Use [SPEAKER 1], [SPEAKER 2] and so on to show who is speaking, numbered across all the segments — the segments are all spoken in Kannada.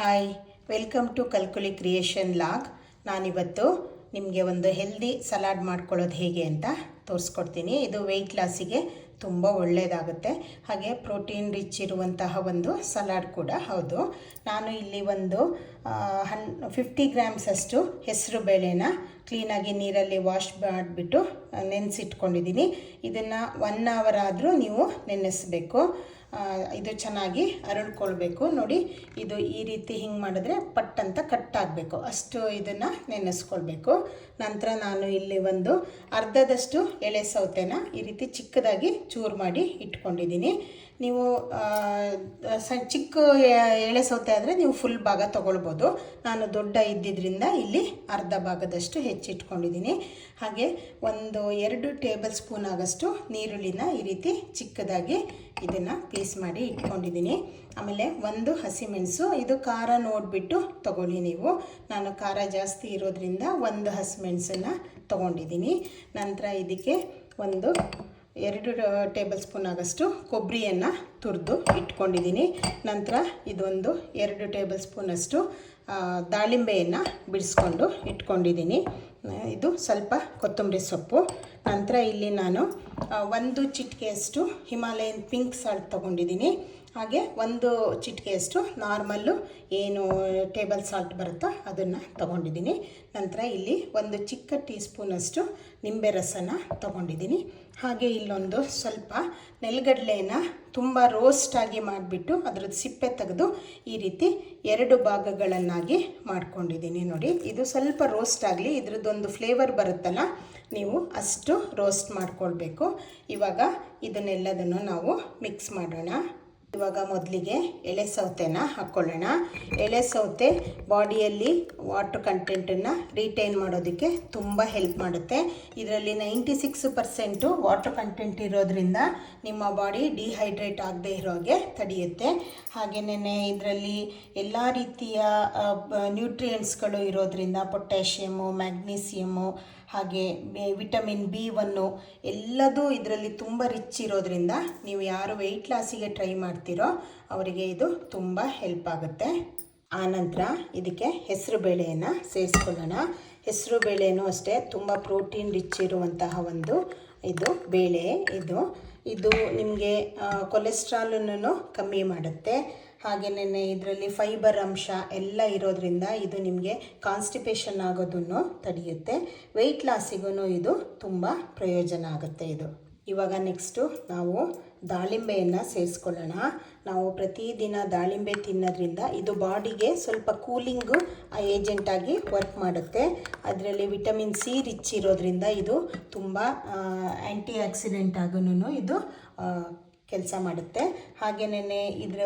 [SPEAKER 1] ಹಾಯ್, ವೆಲ್ಕಮ್ ಟು ಕಲ್ಕುಲಿ ಕ್ರಿಯೇಷನ್ ಲಾಗ್. ನಾನಿವತ್ತು ನಿಮಗೆ ಒಂದು ಹೆಲ್ದಿ ಸಲಾಡ್ ಮಾಡ್ಕೊಳ್ಳೋದು ಹೇಗೆ ಅಂತ ತೋರಿಸ್ಕೊಡ್ತೀನಿ. ಇದು ವೆಯ್ಟ್ ಲಾಸಿಗೆ ತುಂಬ ಒಳ್ಳೆಯದಾಗುತ್ತೆ, ಹಾಗೆ ಪ್ರೋಟೀನ್ ರಿಚ್ ಇರುವಂತಹ ಒಂದು ಸಲಾಡ್ ಕೂಡ ಹೌದು. ನಾನು ಇಲ್ಲಿ ಒಂದು 50 ಗ್ರಾಮ್ಸಷ್ಟು ಹೆಸರು ಬೇಳೆನ ಕ್ಲೀನಾಗಿ ನೀರಲ್ಲಿ ವಾಶ್ ಮಾಡಿಬಿಟ್ಟು ನೆನೆಸಿಟ್ಕೊಂಡಿದ್ದೀನಿ. ಇದನ್ನು 1 ಅವರ್ ಆದರೂ ನೀವು ನೆನೆಸಬೇಕು. ಇದು ಚೆನ್ನಾಗಿ ಅರಳ್ಕೊಳ್ಬೇಕು. ನೋಡಿ, ಇದು ಈ ರೀತಿ ಹಿಂಗೆ ಮಾಡಿದ್ರೆ ಪಟ್ ಅಂತ ಕಟ್ ಆಗಬೇಕು, ಅಷ್ಟು ಇದನ್ನು ನೆನೆಸ್ಕೊಳ್ಬೇಕು. ನಂತರ ನಾನು ಇಲ್ಲಿ ಒಂದು ಅರ್ಧದಷ್ಟು ಎಳೆ ಸೌತೆನ ಈ ರೀತಿ ಚಿಕ್ಕದಾಗಿ ಚೂರು ಮಾಡಿ ಇಟ್ಕೊಂಡಿದ್ದೀನಿ. ನೀವು ಚಿಕ್ಕ ಎಳೆ ಸೌತೆ ಆದರೆ ನೀವು ಫುಲ್ ಭಾಗ ತೊಗೊಳ್ಬೋದು. ನಾನು ದೊಡ್ಡ ಇದ್ದಿದ್ದರಿಂದ ಇಲ್ಲಿ ಅರ್ಧ ಭಾಗದಷ್ಟು ಹೆಚ್ಚಿಟ್ಕೊಂಡಿದ್ದೀನಿ. ಹಾಗೆ 2 ಟೇಬಲ್ ಸ್ಪೂನ್ ಆಗಷ್ಟು ನೀರುಳ್ಳಿನ ಈ ರೀತಿ ಚಿಕ್ಕದಾಗಿ ಇದನ್ನು ಪೀಸ್ ಮಾಡಿ ಇಟ್ಕೊಂಡಿದ್ದೀನಿ. ಆಮೇಲೆ 1 ಹಸಿಮೆಣಸು, ಇದು ಖಾರ ನೋಡಿಬಿಟ್ಟು ತೊಗೊಳ್ಳಿ ನೀವು. ನಾನು ಖಾರ ಜಾಸ್ತಿ ಇರೋದ್ರಿಂದ 1 ಹಸಿಮೆಣಸನ್ನು ತೊಗೊಂಡಿದ್ದೀನಿ. ನಂತರ ಇದಕ್ಕೆ 2 ಟೇಬಲ್ ಸ್ಪೂನ್ ಆಗಷ್ಟು ಕೊಬ್ಬರಿಯನ್ನು ತುರಿದು ಇಟ್ಕೊಂಡಿದ್ದೀನಿ. ನಂತರ ಇದೊಂದು 2 ಟೇಬಲ್ ಸ್ಪೂನಷ್ಟು ದಾಳಿಂಬೆಯನ್ನು ಬಿಡಿಸ್ಕೊಂಡು ಇಟ್ಕೊಂಡಿದ್ದೀನಿ. ಇದು ಸ್ವಲ್ಪ ಕೊತ್ತಂಬರಿ ಸೊಪ್ಪು. ನಂತರ ಇಲ್ಲಿ ನಾನು 1 ಚಿಟಿಕೆಯಷ್ಟು ಹಿಮಾಲಯನ್ ಪಿಂಕ್ ಸಾಲ್ಟ್ ತೊಗೊಂಡಿದ್ದೀನಿ. ಹಾಗೆ 1 ಚಿಟಿಕೆಯಷ್ಟು ನಾರ್ಮಲ್ಲು ಏನು ಟೇಬಲ್ ಸಾಲ್ಟ್ ಬರುತ್ತೋ ಅದನ್ನು ತೊಗೊಂಡಿದ್ದೀನಿ. ನಂತರ ಇಲ್ಲಿ 1 ಚಿಕ್ಕ ಟೀ ಸ್ಪೂನಷ್ಟು ನಿಂಬೆ ರಸನ ತೊಗೊಂಡಿದ್ದೀನಿ. ಹಾಗೆ ಇಲ್ಲೊಂದು ಸ್ವಲ್ಪ ನೆಲಗಡಲೆಯನ್ನು ತುಂಬ ರೋಸ್ಟಾಗಿ ಮಾಡಿಬಿಟ್ಟು ಅದರದ್ದು ಸಿಪ್ಪೆ ತೆಗೆದು ಈ ರೀತಿ 2 ಭಾಗಗಳನ್ನಾಗಿ ಮಾಡ್ಕೊಂಡಿದ್ದೀನಿ. ನೋಡಿ, ಇದು ಸ್ವಲ್ಪ ರೋಸ್ಟ್ ಆಗಲಿ, ಇದ್ರದ್ದೊಂದು ಫ್ಲೇವರ್ ಬರುತ್ತಲ್ಲ, ನೀವು ಅಷ್ಟು ರೋಸ್ಟ್ ಮಾಡ್ಕೊಳ್ಬೇಕು. ಇವಾಗ ಇದನ್ನೆಲ್ಲದನ್ನು ನಾವು ಮಿಕ್ಸ್ ಮಾಡೋಣ. ಇವಾಗ ಮೊದಲಿಗೆ ಎಳೆ ಸೌತೆನ ಹಾಕ್ಕೊಳ್ಳೋಣ. ಎಳೆ ಸೌತೆ ಬಾಡಿಯಲ್ಲಿ ವಾಟರ್ ಕಂಟೆಂಟನ್ನು ರಿಟೈನ್ ಮಾಡೋದಕ್ಕೆ ತುಂಬ ಹೆಲ್ಪ್ ಮಾಡುತ್ತೆ. ಇದರಲ್ಲಿ 96% ವಾಟರ್ ಕಂಟೆಂಟ್ ಇರೋದ್ರಿಂದ ನಿಮ್ಮ ಬಾಡಿ ಡಿಹೈಡ್ರೇಟ್ ಆಗದೆ ಇರೋಗೆ ತಡೆಯುತ್ತೆ. ಹಾಗೆಯೇ ಇದರಲ್ಲಿ ಎಲ್ಲ ರೀತಿಯ ನ್ಯೂಟ್ರಿಯೆಂಟ್ಸ್ಗಳು ಇರೋದ್ರಿಂದ ಪೊಟ್ಯಾಷಿಯಮು, ಮ್ಯಾಗ್ನೀಸಿಯಮು, ಹಾಗೆ ವಿಟಮಿನ್ B1 ಎಲ್ಲದೂ ಇದರಲ್ಲಿ ತುಂಬ ರಿಚ್ ಇರೋದ್ರಿಂದ ನೀವು ಯಾರು ವೆಯ್ಟ್ ಲಾಸಿಗೆ ಟ್ರೈ ಮಾಡ್ತೀರೋ ಅವರಿಗೆ ಇದು ತುಂಬ ಹೆಲ್ಪ್ ಆಗುತ್ತೆ. ಆನಂತರ ಇದಕ್ಕೆ ಹೆಸರು ಬೇಳೆಯನ್ನು ಸೇರಿಸ್ಕೊಳ್ಳೋಣ. ಹೆಸರು ಬೇಳೆನೂ ಅಷ್ಟೇ ತುಂಬ ಪ್ರೋಟೀನ್ ರಿಚ್ ಇರುವಂತಹ ಒಂದು ಇದು ಬೇಳೆ. ಇದು ನಿಮಗೆ ಕೊಲೆಸ್ಟ್ರಾಲನ್ನು ಕಮ್ಮಿ ಮಾಡುತ್ತೆ. ಹಾಗೆಯೇ ಇದರಲ್ಲಿ ಫೈಬರ್ ಅಂಶ ಎಲ್ಲ ಇರೋದ್ರಿಂದ ಇದು ನಿಮಗೆ ಕಾನ್ಸ್ಟಿಪೇಷನ್ ಆಗೋದನ್ನು ತಡೆಯುತ್ತೆ. ವೆಯ್ಟ್ ಲಾಸಿಗೂ ಇದು ತುಂಬ ಪ್ರಯೋಜನ ಆಗುತ್ತೆ ಇದು. ಇವಾಗ ನೆಕ್ಸ್ಟು ನಾವು ದಾಳಿಂಬೆಯನ್ನು ಸೇರಿಸ್ಕೊಳ್ಳೋಣ. ನಾವು ಪ್ರತಿದಿನ ದಾಳಿಂಬೆ ತಿನ್ನೋದ್ರಿಂದ ಇದು ಬಾಡಿಗೆ ಸ್ವಲ್ಪ ಕೂಲಿಂಗು ಏಜೆಂಟಾಗಿ ವರ್ಕ್ ಮಾಡುತ್ತೆ. ಅದರಲ್ಲಿ ವಿಟಮಿನ್ C ರಿಚ್ ಇರೋದ್ರಿಂದ ಇದು ತುಂಬ ಆ್ಯಂಟಿ ಆಕ್ಸಿಡೆಂಟ್ ಆಗೂ ಇದು ಕೆಲಸ ಮಾಡುತ್ತೆ. ಹಾಗೆಯೇ ಇದರ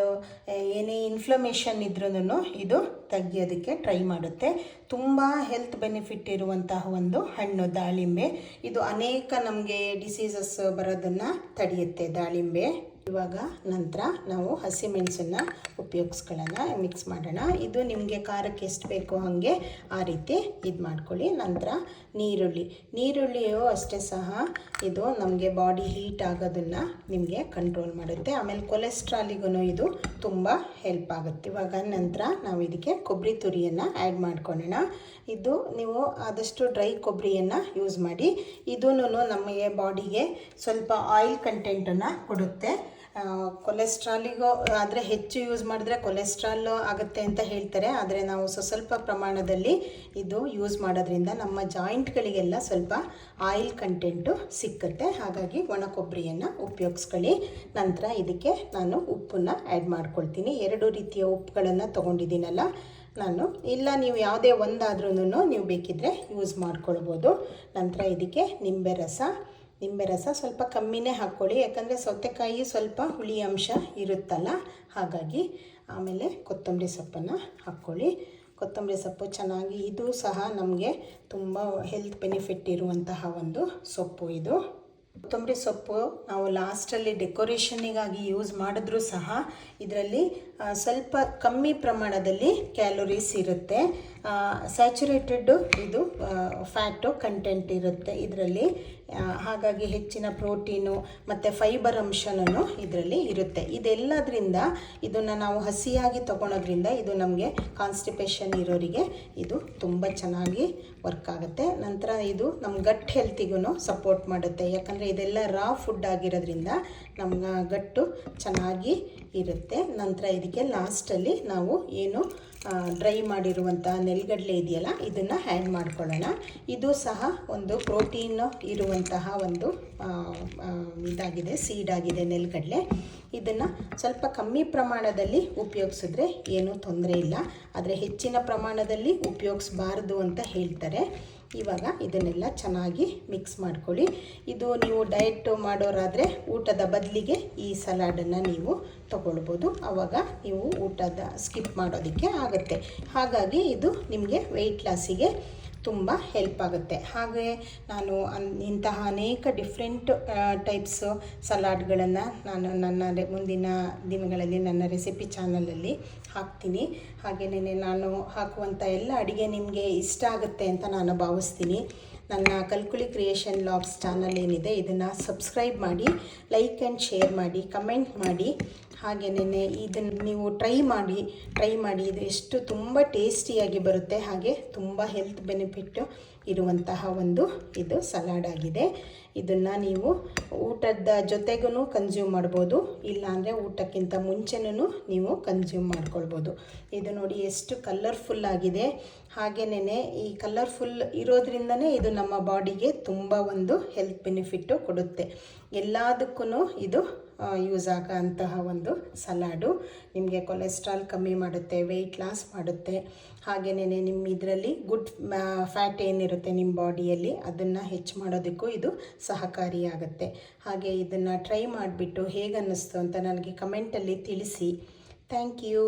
[SPEAKER 1] ಏನೇ ಇನ್ಫ್ಲಮೇಷನ್ ಇದ್ರೂ ಇದು ತೆಗಿಯೋದಕ್ಕೆ ಟ್ರೈ ಮಾಡುತ್ತೆ. ತುಂಬ ಹೆಲ್ತ್ ಬೆನಿಫಿಟ್ ಇರುವಂತಹ ಒಂದು ಹಣ್ಣು ದಾಳಿಂಬೆ. ಇದು ಅನೇಕ ನಮಗೆ ಡಿಸೀಸಸ್ ಬರೋದನ್ನು ತಡೆಯುತ್ತೆ ದಾಳಿಂಬೆ. ಇವಾಗ ನಂತರ ನಾವು ಹಸಿಮೆಣಸನ್ನು ಉಪಯೋಗಿಸ್ಕೊಳ್ಳೋಣ, ಮಿಕ್ಸ್ ಮಾಡೋಣ. ಇದು ನಿಮಗೆ ಖಾರಕ್ಕೆ ಎಷ್ಟು ಬೇಕೋ ಹಾಗೆ ಆ ರೀತಿ ಇದು ಮಾಡ್ಕೊಳ್ಳಿ. ನಂತರ ನೀರುಳ್ಳಿಯು ಅಷ್ಟೇ ಸಹ ಇದು ನಮಗೆ ಬಾಡಿ ಹೀಟ್ ಆಗೋದನ್ನು ನಿಮಗೆ ಕಂಟ್ರೋಲ್ ಮಾಡುತ್ತೆ. ಆಮೇಲೆ ಕೊಲೆಸ್ಟ್ರಾಲಿಗೂ ಇದು ತುಂಬ ಹೆಲ್ಪ್ ಆಗುತ್ತೆ. ಇವಾಗ ನಂತರ ನಾವು ಇದಕ್ಕೆ ಕೊಬ್ಬರಿ ತುರಿಯನ್ನು ಆ್ಯಡ್ ಮಾಡ್ಕೊಳ್ಳೋಣ. ಇದು ನೀವು ಆದಷ್ಟು ಡ್ರೈ ಕೊಬ್ಬರಿಯನ್ನು ಯೂಸ್ ಮಾಡಿ. ಇದೂ ನಮಗೆ ಬಾಡಿಗೆ ಸ್ವಲ್ಪ ಆಯಿಲ್ ಕಂಟೆಂಟನ್ನು ಕೊಡುತ್ತೆ. ಕೊಲೆಸ್ಟ್ರಾಲಿಗೂ ಆದರೆ ಹೆಚ್ಚು ಯೂಸ್ ಮಾಡಿದ್ರೆ ಕೊಲೆಸ್ಟ್ರಾಲ್ ಆಗುತ್ತೆ ಅಂತ ಹೇಳ್ತಾರೆ. ಆದರೆ ನಾವು ಸ್ವಲ್ಪ ಪ್ರಮಾಣದಲ್ಲಿ ಇದು ಯೂಸ್ ಮಾಡೋದ್ರಿಂದ ನಮ್ಮ ಜಾಯಿಂಟ್ಗಳಿಗೆಲ್ಲ ಸ್ವಲ್ಪ ಆಯಿಲ್ ಕಂಟೆಂಟು ಸಿಕ್ಕುತ್ತೆ. ಹಾಗಾಗಿ ಒಣ ಕೊಬ್ಬರಿಯನ್ನು ಉಪಯೋಗಿಸ್ಕೊಳ್ಳಿ. ನಂತರ ಇದಕ್ಕೆ ನಾನು ಉಪ್ಪನ್ನು ಆ್ಯಡ್ ಮಾಡ್ಕೊಳ್ತೀನಿ. 2 ರೀತಿಯ ಉಪ್ಪುಗಳನ್ನು ತೊಗೊಂಡಿದ್ದೀನಲ್ಲ ನಾನು, ಇಲ್ಲ ನೀವು ಯಾವುದೇ ಒಂದಾದ್ರೂ ನೀವು ಬೇಕಿದ್ದರೆ ಯೂಸ್ ಮಾಡ್ಕೊಳ್ಬೋದು. ನಂತರ ಇದಕ್ಕೆ ನಿಂಬೆ ರಸ ಸ್ವಲ್ಪ ಕಮ್ಮಿನೇ ಹಾಕ್ಕೊಳ್ಳಿ, ಯಾಕಂದರೆ ಸೌತೆಕಾಯಿ ಸ್ವಲ್ಪ ಹುಳಿ ಅಂಶ ಇರುತ್ತಲ್ಲ ಹಾಗಾಗಿ. ಆಮೇಲೆ ಕೊತ್ತಂಬರಿ ಸೊಪ್ಪನ್ನು ಹಾಕ್ಕೊಳ್ಳಿ. ಕೊತ್ತಂಬರಿ ಸೊಪ್ಪು ಚೆನ್ನಾಗಿ, ಇದು ಸಹ ನಮಗೆ ತುಂಬ ಹೆಲ್ತ್ ಬೆನಿಫಿಟ್ ಇರುವಂತಹ ಒಂದು ಸೊಪ್ಪು ಇದು. ಕೊತ್ತಂಬರಿ ಸೊಪ್ಪು ನಾವು ಲಾಸ್ಟಲ್ಲಿ ಡೆಕೋರೇಷನ್ನಿಗಾಗಿ ಯೂಸ್ ಮಾಡಿದ್ರೂ ಸಹ ಇದರಲ್ಲಿ ಸ್ವಲ್ಪ ಕಮ್ಮಿ ಪ್ರಮಾಣದಲ್ಲಿ ಕ್ಯಾಲೋರೀಸ್ ಇರುತ್ತೆ. ಸ್ಯಾಚುರೇಟೆಡ್ ಇದು ಫ್ಯಾಟು ಕಂಟೆಂಟ್ ಇರುತ್ತೆ ಇದರಲ್ಲಿ. ಹಾಗಾಗಿ ಹೆಚ್ಚಿನ ಪ್ರೋಟೀನು ಮತ್ತು ಫೈಬರ್ ಅಂಶನೂ ಇದರಲ್ಲಿ ಇರುತ್ತೆ. ಇದೆಲ್ಲದರಿಂದ ಇದನ್ನು ನಾವು ಹಸಿಯಾಗಿ ತೊಗೊಳೋದ್ರಿಂದ ಇದು ನಮಗೆ ಕಾನ್ಸ್ಟಿಪೇಷನ್ ಇರೋರಿಗೆ ಇದು ತುಂಬ ಚೆನ್ನಾಗಿ ವರ್ಕ್ ಆಗುತ್ತೆ. ನಂತರ ಇದು ನಮ್ಮ ಗಟ್ ಹೆಲ್ತಿಗೂ ಸಪೋರ್ಟ್ ಮಾಡುತ್ತೆ. ಯಾಕಂದರೆ ಇದೆಲ್ಲ ರಾ ಫುಡ್ ಆಗಿರೋದ್ರಿಂದ ನಮ್ಮ ಗಟ್ಟು ಚೆನ್ನಾಗಿ ಇರುತ್ತೆ. ನಂತರ ಇದಕ್ಕೆ ಲಾಸ್ಟಲ್ಲಿ ನಾವು ಏನು ಡ್ರೈ ಮಾಡಿರುವಂಥ ನೆಲಗಡಲೆ ಇದೆಯಲ್ಲ ಇದನ್ನು ಆ್ಯಡ್ ಮಾಡ್ಕೊಳ್ಳೋಣ. ಇದು ಸಹ ಒಂದು ಪ್ರೋಟೀನ್ ಇರುವಂತಹ ಒಂದು ಇದಾಗಿದೆ, ಸೀಡಾಗಿದೆ ನೆಲಗಡಲೆ. ಇದನ್ನು ಸ್ವಲ್ಪ ಕಮ್ಮಿ ಪ್ರಮಾಣದಲ್ಲಿ ಉಪಯೋಗಿಸಿದ್ರೆ ಏನೂ ತೊಂದರೆ ಇಲ್ಲ, ಆದರೆ ಹೆಚ್ಚಿನ ಪ್ರಮಾಣದಲ್ಲಿ ಉಪಯೋಗಿಸ್ಬಾರ್ದು ಅಂತ ಹೇಳ್ತಾರೆ. ಇವಾಗ ಇದನ್ನೆಲ್ಲ ಚೆನ್ನಾಗಿ ಮಿಕ್ಸ್ ಮಾಡ್ಕೊಳ್ಳಿ. ಇದು ನೀವು ಡಯಟ್ ಮಾಡೋರಾದರೆ ಊಟದ ಬದಲಿಗೆ ಈ ಸಲಾಡನ್ನು ನೀವು ತಗೊಳ್ಬೋದು. ಆವಾಗ ನೀವು ಊಟದ ಸ್ಕಿಪ್ ಮಾಡೋದಕ್ಕೆ ಆಗುತ್ತೆ. ಹಾಗಾಗಿ ಇದು ನಿಮಗೆ ವೆಯ್ಟ್ ಲಾಸಿಗೆ ತುಂಬ ಹೆಲ್ಪ್ ಆಗುತ್ತೆ. ಹಾಗೆ ನಾನು ಇಂತಹ ಅನೇಕ ಡಿಫ್ರೆಂಟ್ ಟೈಪ್ಸು ಸಲಾಡ್ಗಳನ್ನು ನಾನು ನನ್ನ ಮುಂದಿನ ದಿನಗಳಲ್ಲಿ ನನ್ನ ರೆಸಿಪಿ ಚಾನಲಲ್ಲಿ ಹಾಕ್ತೀನಿ. ಹಾಗೆಯೇ ನಾನು ಹಾಕುವಂಥ ಎಲ್ಲ ಅಡುಗೆ ನಿಮಗೆ ಇಷ್ಟ ಆಗುತ್ತೆ ಅಂತ ನಾನು ಭಾವಿಸ್ತೀನಿ. ನನ್ನ ಕಲ್ಕುಲಿ ಕ್ರಿಯೇಷನ್ ಲಾಗ್ಸ್ ಚಾನಲ್ ಏನಿದೆ ಇದನ್ನು ಸಬ್ಸ್ಕ್ರೈಬ್ ಮಾಡಿ, ಲೈಕ್ ಆ್ಯಂಡ್ ಶೇರ್ ಮಾಡಿ, ಕಮೆಂಟ್ ಮಾಡಿ. ಹಾಗೆಯೇ ಇದನ್ನು ನೀವು ಟ್ರೈ ಮಾಡಿ ಇದು ಎಷ್ಟು ತುಂಬ ಟೇಸ್ಟಿಯಾಗಿ ಬರುತ್ತೆ. ಹಾಗೆ ತುಂಬ ಹೆಲ್ತ್ ಬೆನಿಫಿಟ್ಟು ಇರುವಂತಹ ಒಂದು ಇದು ಸಲಾಡ್ ಆಗಿದೆ. ಇದನ್ನು ನೀವು ಊಟದ ಜೊತೆಗೂ ಕನ್ಸ್ಯೂಮ್ ಮಾಡ್ಬೋದು, ಇಲ್ಲಾಂದರೆ ಊಟಕ್ಕಿಂತ ಮುಂಚೆನೂ ನೀವು ಕನ್ಸ್ಯೂಮ್ ಮಾಡ್ಕೊಳ್ಬೋದು. ಇದು ನೋಡಿ ಎಷ್ಟು ಕಲರ್ಫುಲ್ ಆಗಿದೆ. ಹಾಗೆಯೇ ಈ ಕಲರ್ಫುಲ್ ಇರೋದ್ರಿಂದನೇ ಇದು ನಮ್ಮ ಬಾಡಿಗೆ ತುಂಬ ಒಂದು ಹೆಲ್ತ್ ಬೆನಿಫಿಟ್ಟು ಕೊಡುತ್ತೆ. ಎಲ್ಲದಕ್ಕೂ ಇದು ಯೂಸ್ ಆಗೋಂತಹ ಒಂದು ಸಲಾಡು. ನಿಮಗೆ ಕೊಲೆಸ್ಟ್ರಾಲ್ ಕಮ್ಮಿ ಮಾಡುತ್ತೆ, ವೆಯ್ಟ್ ಲಾಸ್ ಮಾಡುತ್ತೆ. ಹಾಗೆಯೇ ನಿಮ್ಮ ಇದರಲ್ಲಿ ಗುಡ್ ಫ್ಯಾಟ್ ಏನಿರುತ್ತೆ ನಿಮ್ಮ ಬಾಡಿಯಲ್ಲಿ ಅದನ್ನು ಹೆಚ್ಚು ಮಾಡೋದಕ್ಕೂ ಇದು ಸಹಕಾರಿಯಾಗುತ್ತೆ. ಹಾಗೆ ಇದನ್ನು ಟ್ರೈ ಮಾಡಿಬಿಟ್ಟು ಹೇಗೆ ಅನ್ನಿಸ್ತು ಅಂತ ನನಗೆ ಕಮೆಂಟಲ್ಲಿ ತಿಳಿಸಿ. Thank you.